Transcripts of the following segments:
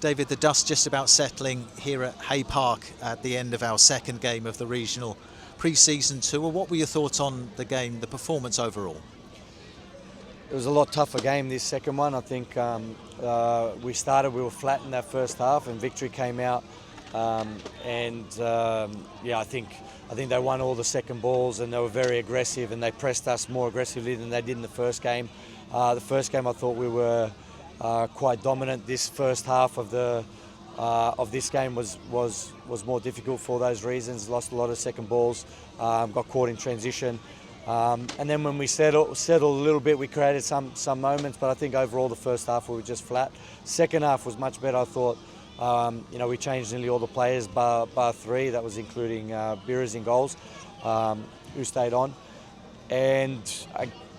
David, the dust just about settling here at Hay Park at the end of our second game of the regional pre-season tour. What were your thoughts on the game, the performance overall? It was a lot tougher game, this second one. I think we were flat in that first half, and Victory came out, I think they won all the second balls, and they were very aggressive, and they pressed us more aggressively than they did in the first game. The first game, I thought we were quite dominant. This first half of this game was more difficult for those reasons. Lost a lot of second balls, got caught in transition. And then when we settled a little bit, we created some moments, but I think overall the first half we were just flat. Second half was much better, I thought. We changed nearly all the players bar three, that was including Beerers in goals, who stayed on. And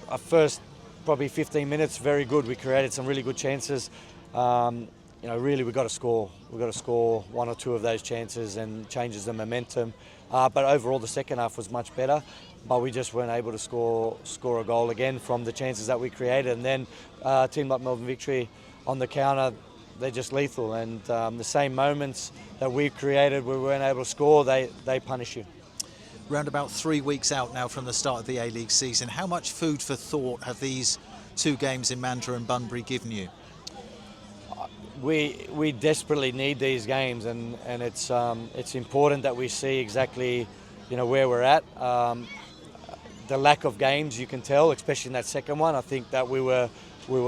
our first probably 15 minutes, very good. We created some really good chances. Really we've got to score. We've got to score one or two of those chances and changes the momentum. But overall the second half was much better, but we just weren't able to score a goal again from the chances that we created. And then a team like Melbourne Victory on the counter, they're just lethal. And the same moments that we created, we weren't able to score, they punish you. Round about 3 weeks out now from the start of the A-League season, how much food for thought have these two games in Mandurah and Bunbury given you? We desperately need these games, and it's important that we see exactly where we're at. The lack of games, you can tell, especially in that second one. I think that we were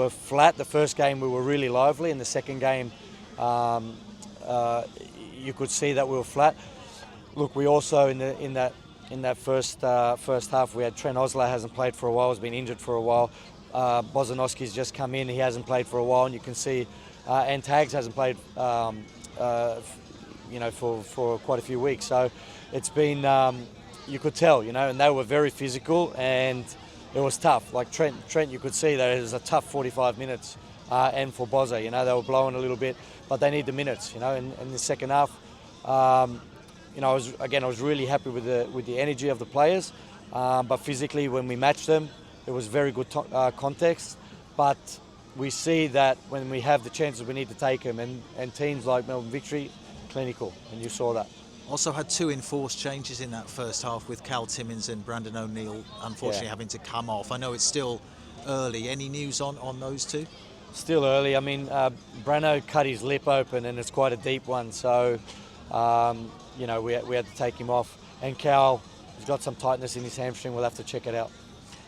flat. The first game we were really lively. In the second game, you could see that we were flat. Look, we also in that first half we had Trent Osler, hasn't played for a while, has been injured for a while. Bozanowski's just come in, he hasn't played for a while, and you can see and Tags hasn't played for quite a few weeks. So it's been you could tell, and they were very physical, and it was tough. Like Trent, you could see that it was a tough 45 minutes, and for Bozza, they were blowing a little bit, but they need the minutes, in the second half. I was really happy with the energy of the players, but physically when we matched them, it was very good context. But we see that when we have the chances, we need to take them, and teams like Melbourne Victory, clinical, and you saw that. Also had two enforced changes in that first half with Cal Timmins and Brandon O'Neill unfortunately having to come off. I know it's still early. Any news on those two? Still early. I mean, Brano cut his lip open, and it's quite a deep one, so we had to take him off. And Cal has got some tightness in his hamstring. We'll have to check it out.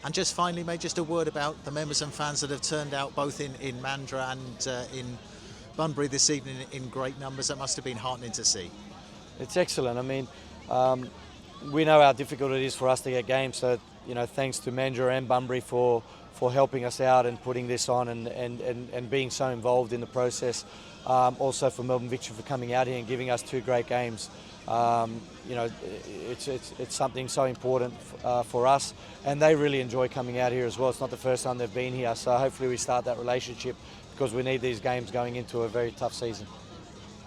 And just finally, mate, just a word about the members and fans that have turned out both in Mandurah and in Bunbury this evening in great numbers. That must have been heartening to see. It's excellent. I mean, we know how difficult it is for us to get games, so thanks to Mandurah and Bunbury for helping us out and putting this on and being so involved in the process. Also for Melbourne Victory for coming out here and giving us two great games. It's something so important for us, and they really enjoy coming out here as well. It's not the first time they've been here, so hopefully we start that relationship, because we need these games going into a very tough season.